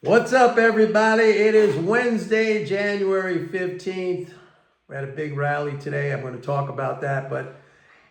What's up, everybody? It is Wednesday, January 15th. We had a big rally today. I'm going to talk about that. But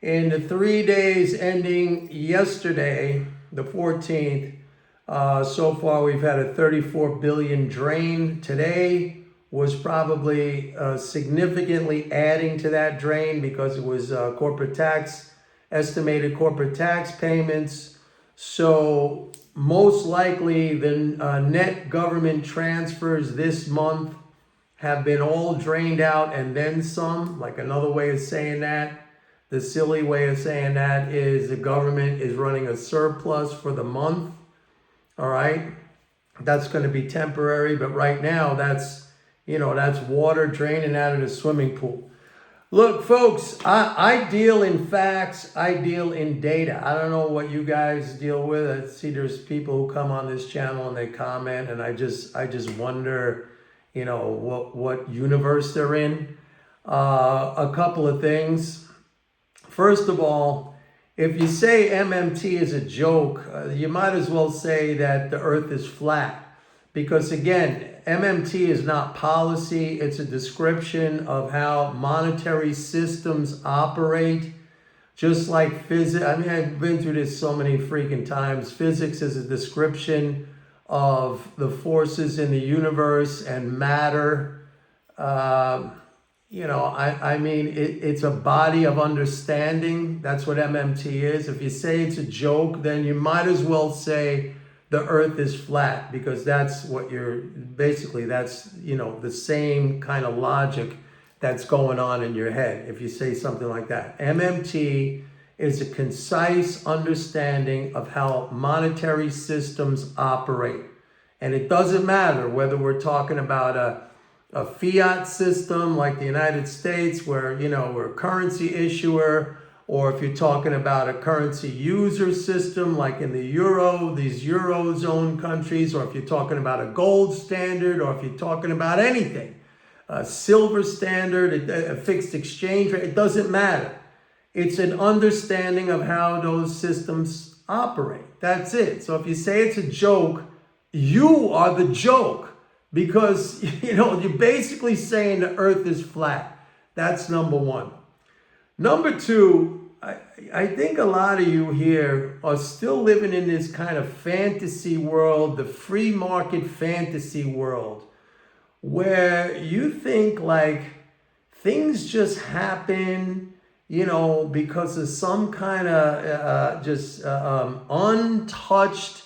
in the 3 days ending yesterday, the 14th, so far we've had a 34 billion drain. Today was probably significantly adding to that drain because it was estimated corporate tax payments. So most likely the net government transfers this month have been all drained out and then some. Like another way of saying that, the silly way of saying that is the government is running a surplus for the month. All right. That's going to be temporary, but right now that's water draining out of the swimming pool. Look, folks, I deal in facts. I deal in data. I don't know what you guys deal with. I see there's people who come on this channel and they comment, and I just wonder, what universe they're in. A couple of things. First of all, if you say MMT is a joke, you might as well say that the earth is flat. Because again, MMT is not policy, it's a description of how monetary systems operate. Just like physics, I've been through this so many freaking times. Physics is a description of the forces in the universe and matter. It's a body of understanding. That's what MMT is. If you say it's a joke, then you might as well say the earth is flat, because that's what that's the same kind of logic that's going on in your head if you say something like that. MMT is a concise understanding of how monetary systems operate. And it doesn't matter whether we're talking about a fiat system like the United States, where we're a currency issuer, or if you're talking about a currency user system like in the euro, these eurozone countries, or if you're talking about a gold standard, or if you're talking about anything, a silver standard, a fixed exchange rate, it doesn't matter. It's an understanding of how those systems operate. That's it. So if you say it's a joke, you are the joke, because you're basically saying the earth is flat. That's number one. Number two, I think a lot of you here are still living in this kind of fantasy world, the free market fantasy world, where you think like things just happen, because of some kind of untouched,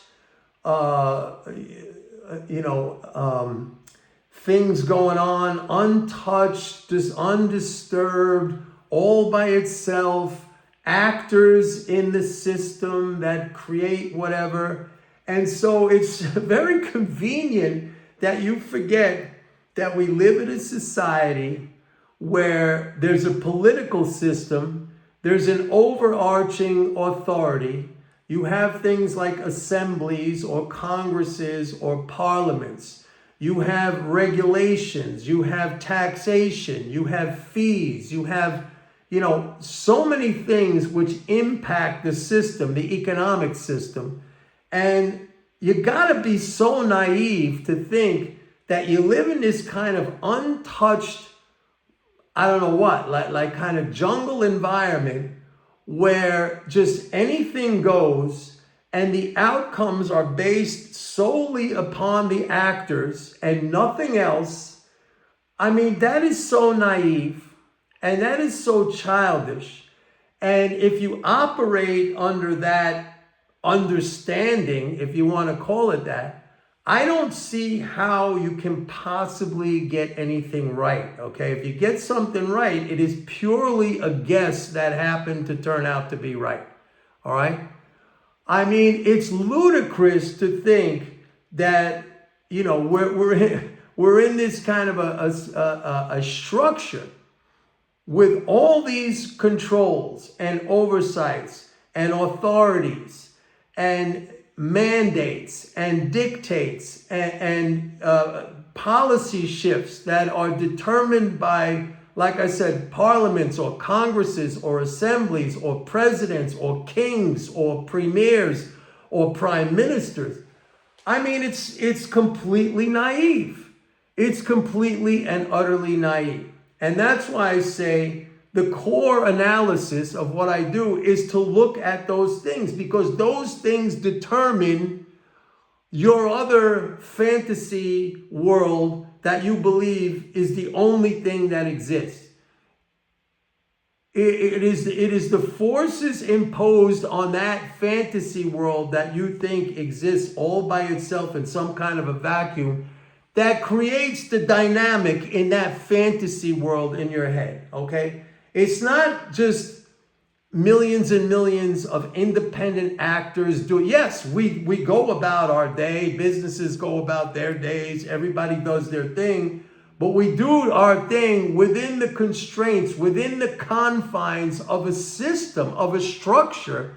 things going on, untouched, just undisturbed, all by itself, actors in the system that create whatever. And so it's very convenient that you forget that we live in a society where there's a political system, there's an overarching authority. You have things like assemblies or congresses or parliaments. You have regulations, you have taxation, you have fees, you have so many things which impact the system, the economic system. And you gotta be so naive to think that you live in this kind of untouched, I don't know what, like kind of jungle environment where just anything goes and the outcomes are based solely upon the actors and nothing else. That is so naive. And that is so childish. And if you operate under that understanding, if you want to call it that, I don't see how you can possibly get anything right, okay? If you get something right, it is purely a guess that happened to turn out to be right, all right? It's ludicrous to think that, we're in this kind of a structure with all these controls and oversights and authorities and mandates and dictates and policy shifts that are determined by, like I said, parliaments or congresses or assemblies or presidents or kings or premiers or prime ministers. I mean, it's completely naive. It's completely and utterly naive. And that's why I say the core analysis of what I do is to look at those things, because those things determine your other fantasy world that you believe is the only thing that exists. It is the forces imposed on that fantasy world that you think exists all by itself in some kind of a vacuum that creates the dynamic in that fantasy world in your head, okay? It's not just millions and millions of independent actors do. Yes, we go about our day, businesses go about their days, everybody does their thing, but we do our thing within the constraints, within the confines of a system, of a structure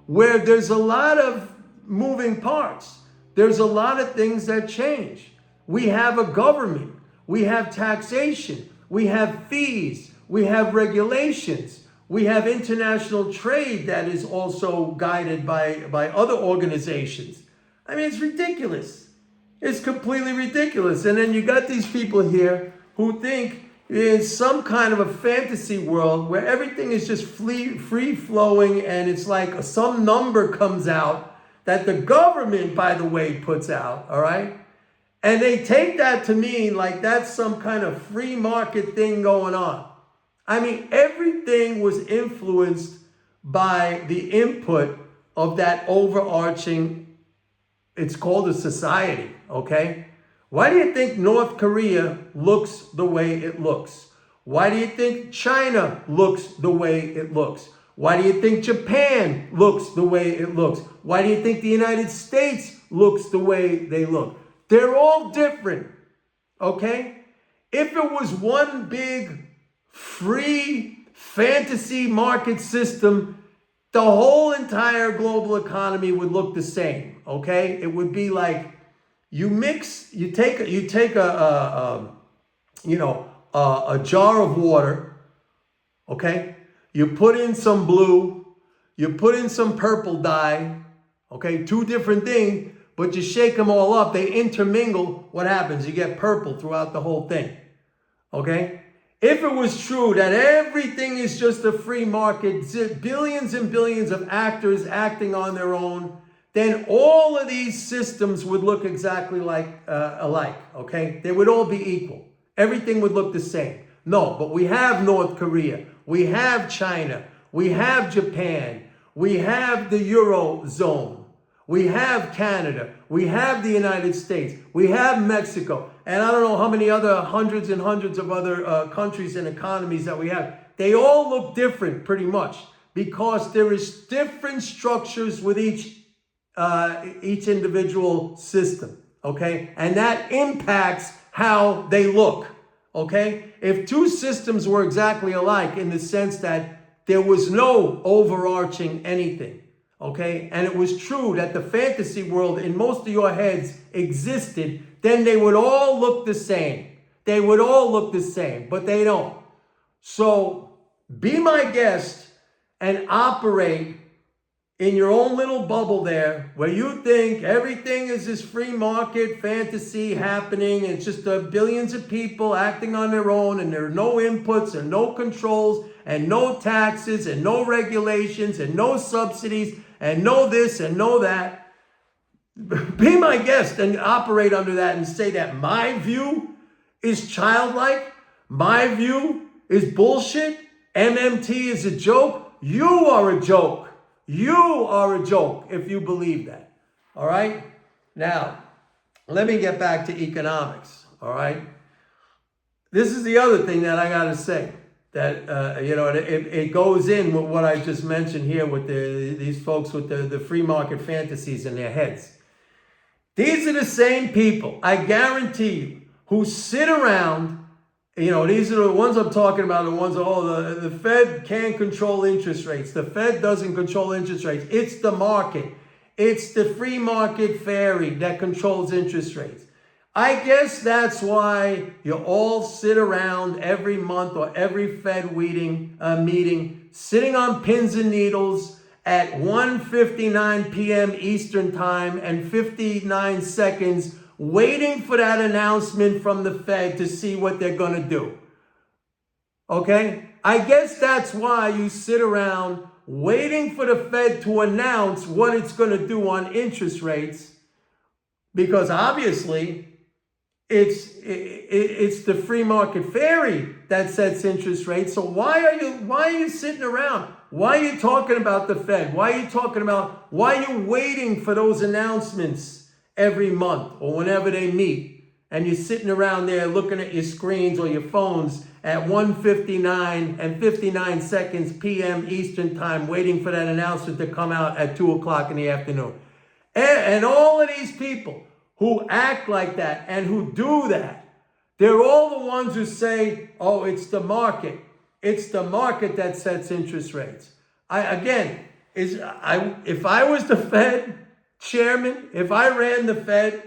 where there's a lot of moving parts. There's a lot of things that change. We have a government, we have taxation, we have fees, we have regulations, we have international trade that is also guided by other organizations. I mean, it's ridiculous. It's completely ridiculous. And then you got these people here who think in some kind of a fantasy world where everything is just free flowing, and it's like some number comes out that the government, by the way, puts out, all right? And they take that to mean like that's some kind of free market thing going on. I mean, everything was influenced by the input of that overarching, it's called a society, okay? Why do you think North Korea looks the way it looks? Why do you think China looks the way it looks? Why do you think Japan looks the way it looks? Why do you think the United States looks the way they look? They're all different, okay? If it was one big free fantasy market system, the whole entire global economy would look the same, okay? It would be like you take a jar of water, okay? You put in some blue, you put in some purple dye, okay? Two different things, but you shake them all up, they intermingle. What happens? You get purple throughout the whole thing, okay? If it was true that everything is just a free market, billions and billions of actors acting on their own, then all of these systems would look exactly alike, okay? They would all be equal. Everything would look the same. No, but we have North Korea, we have China, we have Japan, we have the Eurozone, we have Canada, we have the United States, we have Mexico, and I don't know how many other hundreds and hundreds of other countries and economies that we have. They all look different pretty much because there is different structures with each individual system, okay? And that impacts how they look, okay? If two systems were exactly alike in the sense that there was no overarching anything, okay, and it was true that the fantasy world in most of your heads existed, then they would all look the same. They would all look the same, but they don't. So be my guest and operate in your own little bubble there where you think everything is this free market fantasy happening. It's just billions of people acting on their own, and there are no inputs and no controls and no taxes and no regulations and no subsidies and no this and no that. Be my guest and operate under that and say that my view is childlike, my view is bullshit, MMT is a joke. You are a joke. You are a joke if you believe that. All right? Now, let me get back to economics. All right? This is the other thing that I got to say. That, it goes in with what I just mentioned here with these folks with the free market fantasies in their heads. These are the same people, I guarantee you, who sit around. These are the ones I'm talking about, the ones, the Fed can't control interest rates. The Fed doesn't control interest rates. It's the market. It's the free market fairy that controls interest rates. I guess that's why you all sit around every month or every Fed meeting, sitting on pins and needles at 1:59 p.m. Eastern Time and 59 seconds waiting for that announcement from the Fed to see what they're going to do. Okay? I guess that's why you sit around waiting for the Fed to announce what it's going to do on interest rates, because obviously it's the free market theory that sets interest rates. So why are you sitting around? Why are you talking about the Fed? Why are you waiting for those announcements every month or whenever they meet? And you're sitting around there looking at your screens or your phones at 1:59 and 59 seconds p.m. Eastern Time, waiting for that announcement to come out at 2 o'clock in the afternoon. And all of these people who act like that and who do that, they're all the ones who say, oh, it's the market. It's the market that sets interest rates. If I was the Fed chairman, if I ran the Fed,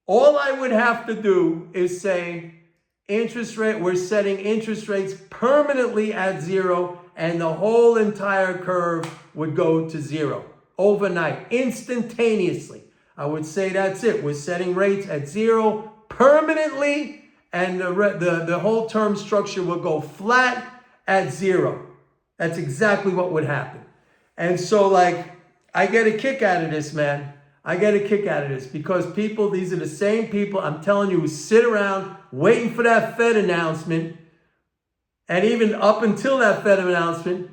all I would have to do is say, we're setting interest rates permanently at zero, and the whole entire curve would go to zero overnight, instantaneously. I would say that's it. We're setting rates at zero permanently, and the whole term structure will go flat at zero. That's exactly what would happen. And so, I get a kick out of this, man. I get a kick out of this because these are the same people, I'm telling you, who sit around waiting for that Fed announcement. And even up until that Fed announcement,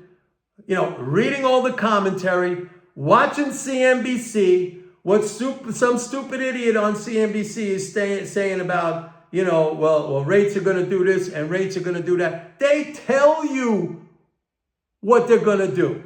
reading all the commentary, watching CNBC, what some stupid idiot on CNBC is saying about, well, rates are going to do this and rates are going to do that. They tell you what they're going to do.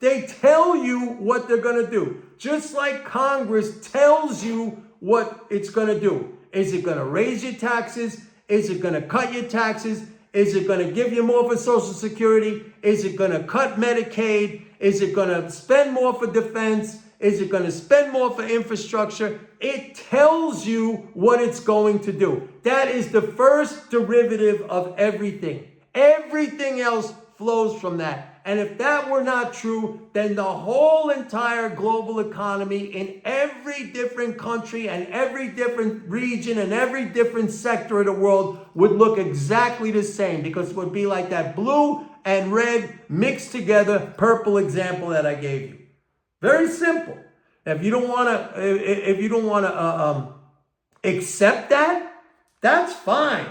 They tell you what they're going to do. Just like Congress tells you what it's going to do. Is it going to raise your taxes? Is it going to cut your taxes? Is it going to give you more for Social Security? Is it going to cut Medicaid? Is it going to spend more for defense? Is it going to spend more for infrastructure? It tells you what it's going to do. That is the first derivative of everything. Everything else flows from that. And if that were not true, then the whole entire global economy in every different country and every different region and every different sector of the world would look exactly the same, because it would be like that blue and red mixed together purple example that I gave you. Very simple. If you don't want to accept that, that's fine.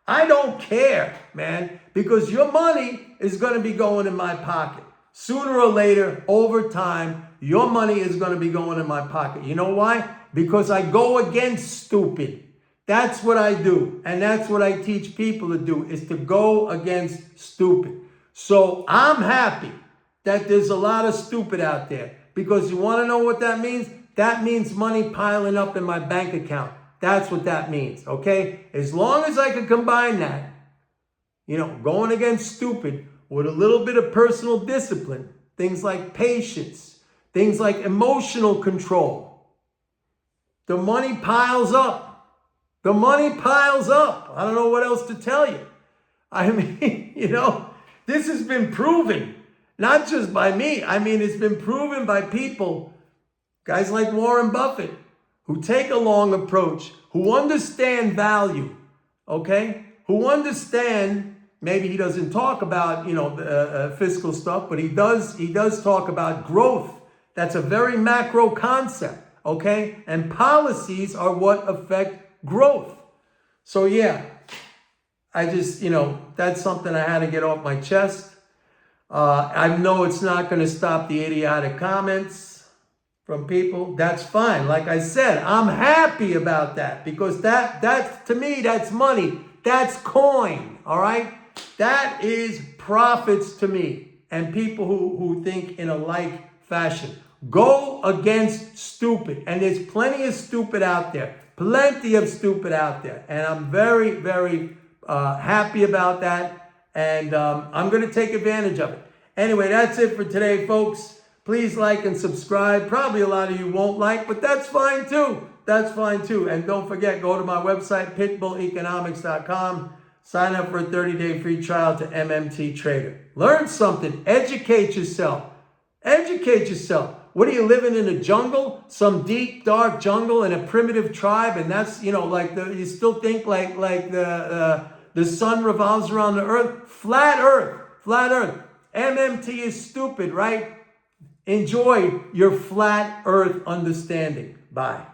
I don't care, man, because your money is going to be going in my pocket. Sooner or later, over time, your money is going to be going in my pocket. You know why? Because I go against stupid. That's what I do. And that's what I teach people to do, is to go against stupid. So I'm happy that there's a lot of stupid out there, because you want to know what that means? That means money piling up in my bank account. That's what that means, okay? As long as I can combine that, going against stupid with a little bit of personal discipline, things like patience, things like emotional control, the money piles up. The money piles up. I don't know what else to tell you. I mean, this has been proven, not just by me. I mean, it's been proven by people, guys like Warren Buffett, who take a long approach, who understand value, okay? Who understand, maybe he doesn't talk about, fiscal stuff, but he does talk about growth. That's a very macro concept, okay? And policies are what affect growth. So yeah, I just, that's something I had to get off my chest. I know it's not going to stop the idiotic comments from people. That's fine. Like I said, I'm happy about that, because that's to me, that's money. That's coin. All right. That is profits to me. And people who think in a like fashion, go against stupid. And there's plenty of stupid out there. Plenty of stupid out there. And I'm very, very happy about that. And I'm going to take advantage of it. Anyway, that's it for today, folks. Please like and subscribe. Probably a lot of you won't like, but that's fine too. That's fine too. And don't forget, go to my website, pitbulleconomics.com. Sign up for a 30-day free trial to MMT Trader. Learn something. Educate yourself. Educate yourself. What are you living in a jungle? Some deep, dark jungle in a primitive tribe, and that's, like you still think like the sun revolves around the earth? Flat earth. Flat earth. MMT is stupid, right? Enjoy your flat earth understanding. Bye.